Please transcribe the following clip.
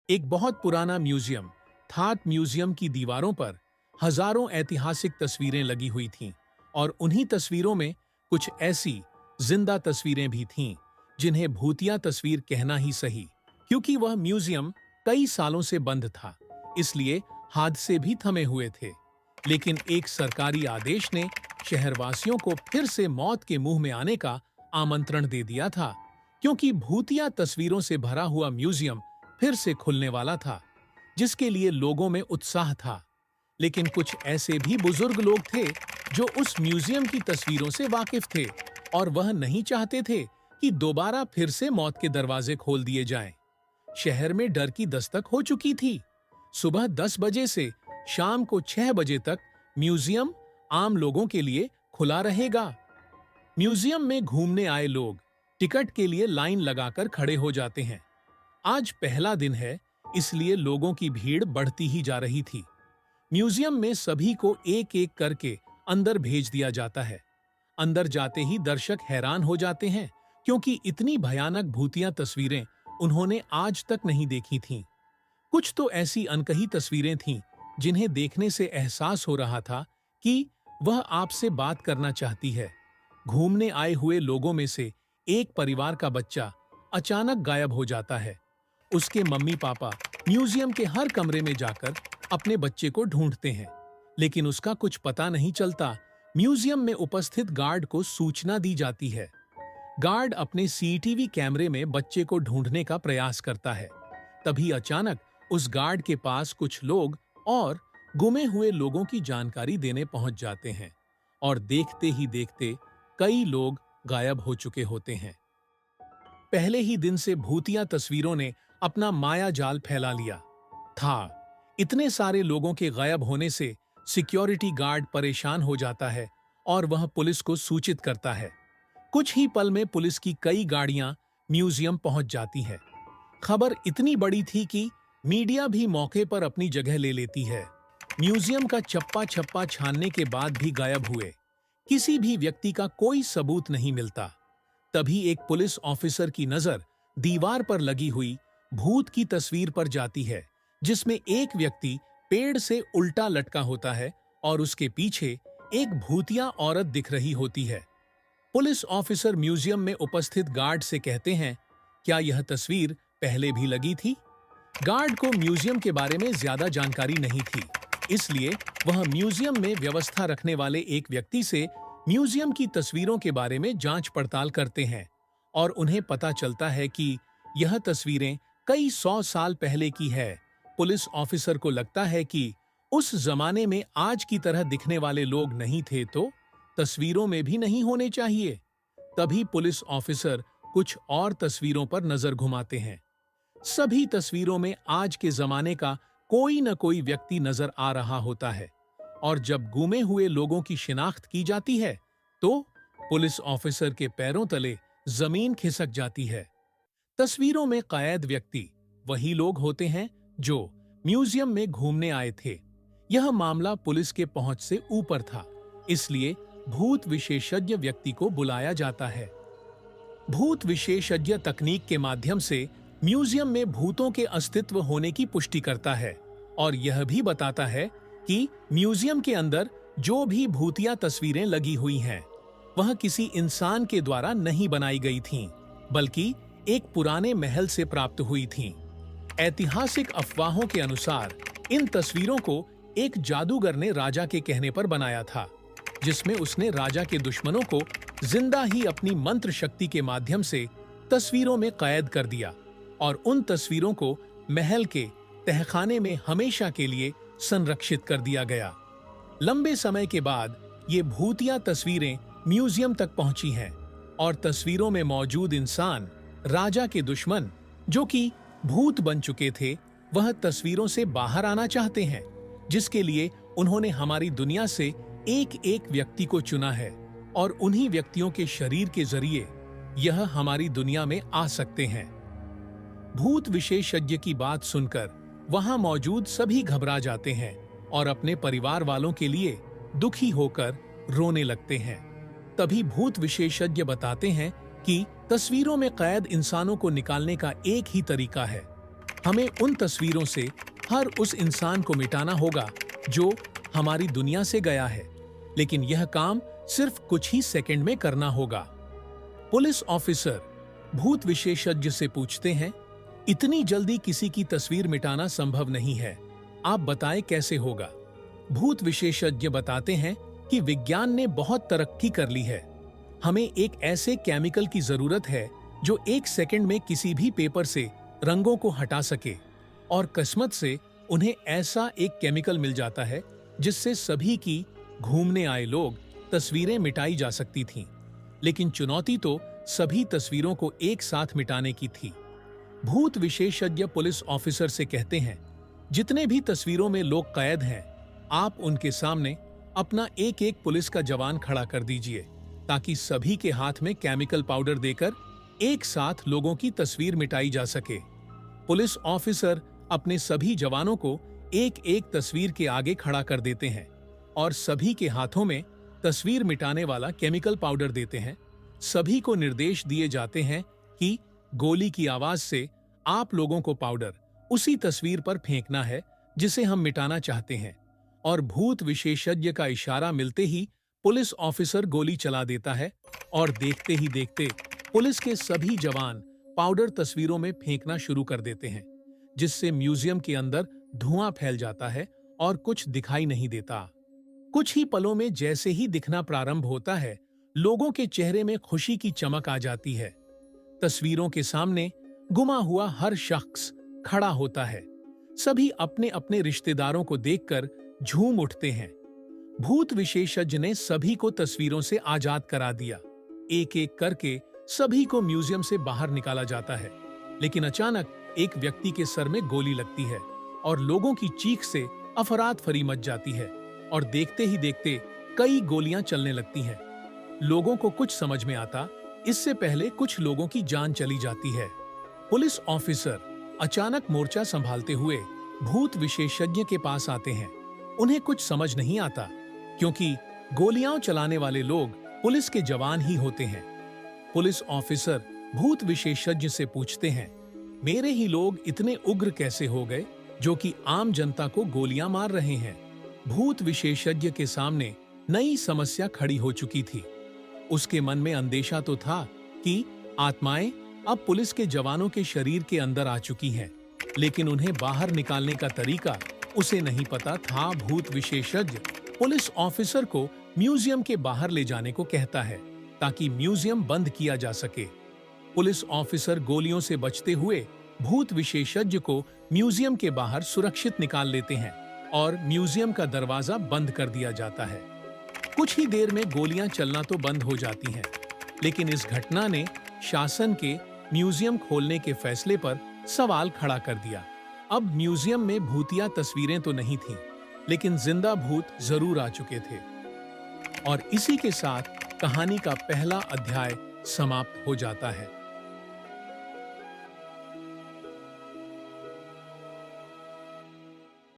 एक बहुत पुराना म्यूजियम थाट म्यूजियम की दीवारों पर हजारों ऐतिहासिक तस्वीरें लगी हुई थीं और उन्हीं तस्वीरों में कुछ ऐसी जिंदा तस्वीरें भी थीं जिन्हें भूतिया तस्वीर कहना ही सही, क्योंकि वह म्यूजियम कई सालों से बंद था, इसलिए हादसे भी थमे हुए थे। लेकिन एक सरकारी आदेश ने शहरवासियों को फिर से मौत के मुंह में आने का आमंत्रण दे दिया था, क्योंकि भूतिया तस्वीरों से भरा हुआ म्यूजियम फिर से खुलने वाला था, जिसके लिए लोगों में उत्साह था। लेकिन कुछ ऐसे भी बुजुर्ग लोग थे जो उस म्यूजियम की तस्वीरों से वाकिफ थे और वह नहीं चाहते थे कि दोबारा फिर से मौत के दरवाजे खोल दिए जाएं। शहर में डर की दस्तक हो चुकी थी। सुबह 10 बजे से शाम को 6 बजे तक म्यूजियम आम लोगों के लिए खुला रहेगा। म्यूजियम में घूमने आए लोग टिकट के लिए लाइन लगाकर खड़े हो जाते हैं। आज पहला दिन है, इसलिए लोगों की भीड़ बढ़ती ही जा रही थी। म्यूजियम में सभी को एक एक करके अंदर भेज दिया जाता है। अंदर जाते ही दर्शक हैरान हो जाते हैं, क्योंकि इतनी भयानक भूतिया तस्वीरें उन्होंने आज तक नहीं देखी थीं। कुछ तो ऐसी अनकही तस्वीरें थीं जिन्हें देखने से एहसास हो रहा था कि वह आपसे बात करना चाहती है। घूमने आए हुए लोगों में से एक परिवार का बच्चा अचानक गायब हो जाता है। उसके मम्मी पापा म्यूजियम के हर कमरे में जाकर अपने बच्चे को ढूंढते हैं, लेकिन उसका कुछ पता नहीं चलता। म्यूजियम में उपस्थित गार्ड को सूचना दी जाती है। गार्ड अपने सीसीटीवी कैमरे में बच्चे को ढूंढने का प्रयास करता है। तभी अचानक उस गार्ड के पास कुछ लोग और गुमे हुए लोगों की जानकारी देने पहुंच जाते हैं और देखते ही देखते कई लोग गायब हो चुके होते हैं। पहले ही दिन से भूतिया तस्वीरों ने अपना माया जाल फैला लिया था। इतने सारे लोगों के गायब होने से सिक्योरिटी गार्ड परेशान हो जाता है और वह पुलिस को सूचित करता है। कुछ ही पल में पुलिस की कई गाड़ियां म्यूजियम पहुंच जाती है। खबर इतनी बड़ी थी कि मीडिया भी मौके पर अपनी जगह ले लेती है। म्यूजियम का चप्पा छप्पा छानने के बाद भी गायब हुए किसी भी व्यक्ति का कोई सबूत नहीं मिलता। तभी एक पुलिस ऑफिसर की नजर दीवार पर लगी हुई भूत की तस्वीर पर जाती है, जिसमें एक व्यक्ति पेड़ से उल्टा लटका होता है और उसके पीछे एक भूतिया औरत दिख रही होती है। पुलिस ऑफिसर म्यूजियम में उपस्थित गार्ड से कहते हैं, क्या यह तस्वीर पहले भी लगी थी? गार्ड को म्यूजियम के बारे में ज्यादा जानकारी नहीं थी, इसलिए वह म्यूजियम में व्यवस्था रखने वाले एक व्यक्ति से म्यूजियम की तस्वीरों के बारे में जांच पड़ताल करते हैं और उन्हें पता चलता है कि यह तस्वीरें कई 100 साल पहले की है। पुलिस ऑफिसर को लगता है कि उस जमाने में आज की तरह दिखने वाले लोग नहीं थे, तो तस्वीरों में भी नहीं होने चाहिए। तभी पुलिस ऑफिसर कुछ और तस्वीरों पर नजर घुमाते हैं। सभी तस्वीरों में आज के जमाने का कोई न कोई व्यक्ति नजर आ रहा होता है और जब गुमे हुए लोगों की शिनाख्त की जाती है तो पुलिस ऑफिसर के पैरों तले जमीन खिसक जाती है। तस्वीरों में कैद व्यक्ति वही लोग होते हैं जो म्यूजियम में घूमने आए थे। यह मामला पुलिस के पहुंच से ऊपर था, इसलिए भूत विशेषज्ञ व्यक्ति को बुलाया जाता है। भूत विशेषज्ञ तकनीक के माध्यम से म्यूजियम में भूतों के अस्तित्व होने की पुष्टि करता है और यह भी बताता है कि म्यूजियम के अंदर जो भी भूतिया तस्वीरें लगी हुई हैं, वह किसी इंसान के द्वारा नहीं बनाई गई थीं, बल्कि एक पुराने महल से प्राप्त हुई थीं। ऐतिहासिक अफवाहों के अनुसार इन तस्वीरों को एक जादूगर ने राजा के कहने पर बनाया था, जिसमें उसने राजा के दुश्मनों को जिंदा ही अपनी मंत्र शक्ति के माध्यम से तस्वीरों में कैद कर दिया और उन तस्वीरों को महल के तहखाने में हमेशा के लिए संरक्षित कर दिया गया। लंबे समय के बाद ये भूतिया तस्वीरें म्यूजियम तक पहुंची हैं और तस्वीरों में मौजूद इंसान राजा के दुश्मन, जो कि भूत बन चुके थे, वह तस्वीरों से बाहर आना चाहते हैं, जिसके लिए उन्होंने हमारी दुनिया से एक एक व्यक्ति को चुना है और उन्हीं व्यक्तियों के शरीर के जरिए यह हमारी दुनिया में आ सकते हैं। भूत विशेषज्ञ की बात सुनकर वहां मौजूद सभी घबरा जाते हैं और अपने परिवार वालों के लिए दुखी होकर रोने लगते हैं। तभी भूत विशेषज्ञ बताते हैं कि तस्वीरों में कैद इंसानों को निकालने का एक ही तरीका है, हमें उन तस्वीरों से हर उस इंसान को मिटाना होगा जो हमारी दुनिया से गया है, लेकिन यह काम सिर्फ कुछ ही सेकंड में करना होगा। पुलिस ऑफिसर भूत विशेषज्ञ से पूछते हैं, इतनी जल्दी किसी की तस्वीर मिटाना संभव नहीं है, आप बताएं कैसे होगा। भूत विशेषज्ञ बताते हैं कि विज्ञान ने बहुत तरक्की कर ली है। हमें एक ऐसे केमिकल की जरूरत है जो 1 सेकंड में किसी भी पेपर से रंगों को हटा सके, और किस्मत से उन्हें ऐसा एक केमिकल मिल जाता है जिससे सभी की घूमने आए लोग तस्वीरें मिटाई जा सकती थीं। लेकिन चुनौती तो सभी तस्वीरों को एक साथ मिटाने की थी। भूत विशेषज्ञ पुलिस ऑफिसर से कहते हैं, जितने भी तस्वीरों में लोग कैद हैं, आप उनके सामने अपना एक एक पुलिस का जवान खड़ा कर दीजिए, ताकि सभी के हाथ में केमिकल पाउडर देकर एक साथ लोगों की तस्वीर मिटाई जा सके। पुलिस ऑफिसर अपने सभी जवानों को एक एक तस्वीर के आगे खड़ा कर देते हैं और सभी के हाथों में तस्वीर मिटाने वाला केमिकल पाउडर देते हैं। सभी को निर्देश दिए जाते हैं कि गोली की आवाज से आप लोगों को पाउडर उसी तस्वीर पर फेंकना है जिसे हम मिटाना चाहते हैं, और भूत विशेषज्ञ का इशारा मिलते ही पुलिस ऑफिसर गोली चला देता है और देखते ही देखते पुलिस के सभी जवान पाउडर तस्वीरों में फेंकना शुरू कर देते हैं, जिससे म्यूजियम के अंदर धुआं फैल जाता है और कुछ दिखाई नहीं देता। कुछ ही पलों में जैसे ही दिखना प्रारंभ होता है, लोगों के चेहरे में खुशी की चमक आ जाती है। तस्वीरों के सामने गुमा हुआ हर शख्स खड़ा होता है। सभी अपने अपने रिश्तेदारों को देखकर झूम उठते हैं। भूत विशेषज्ञ ने सभी को तस्वीरों से आजाद करा दिया। एक एक करके सभी को म्यूजियम से बाहर निकाला जाता है, लेकिन अचानक एक व्यक्ति के सर में गोली लगती है और लोगों की चीख से अफरातफरी मच जाती है, और देखते ही देखते कई गोलियां चलने लगती हैं। लोगों को कुछ समझ में आता, इससे पहले कुछ लोगों की जान चली जाती है। पुलिस ऑफिसर अचानक मोर्चा संभालते हुए भूत विशेषज्ञ के पास आते हैं। उन्हें कुछ समझ नहीं आता, क्योंकि गोलियां चलाने वाले लोग पुलिस के जवान ही होते हैं। पुलिस ऑफिसर भूत विशेषज्ञ से पूछते हैं, मेरे ही लोग इतने उग्र कैसे हो गए जो कि आम जनता को गोलियां मार रहे हैं। भूत विशेषज्ञ के सामने नई समस्या खड़ी हो चुकी थी। उसके मन में अंदेशा तो था कि आत्माएं अब पुलिस के जवानों के शरीर के अंदर आ चुकी हैं, लेकिन उन्हें बाहर निकालने का तरीका उसे नहीं पता था। भूत विशेषज्ञ पुलिस ऑफिसर को म्यूजियम के बाहर ले जाने को कहता है ताकि म्यूजियम बंद किया जा सके। पुलिस ऑफिसर गोलियों से बचते हुए भूत विशेषज्ञ को म्यूजियम के बाहर सुरक्षित निकाल लेते हैं और म्यूजियम का दरवाजा बंद कर दिया जाता है। कुछ ही देर में गोलियां चलना तो बंद हो जाती हैं, लेकिन इस घटना ने शासन के म्यूजियम खोलने के फैसले पर सवाल खड़ा कर दिया। अब म्यूजियम में भूतिया तस्वीरें तो नहीं थीं, लेकिन जिंदा भूत जरूर आ चुके थे। और इसी के साथ कहानी का पहला अध्याय समाप्त हो जाता है।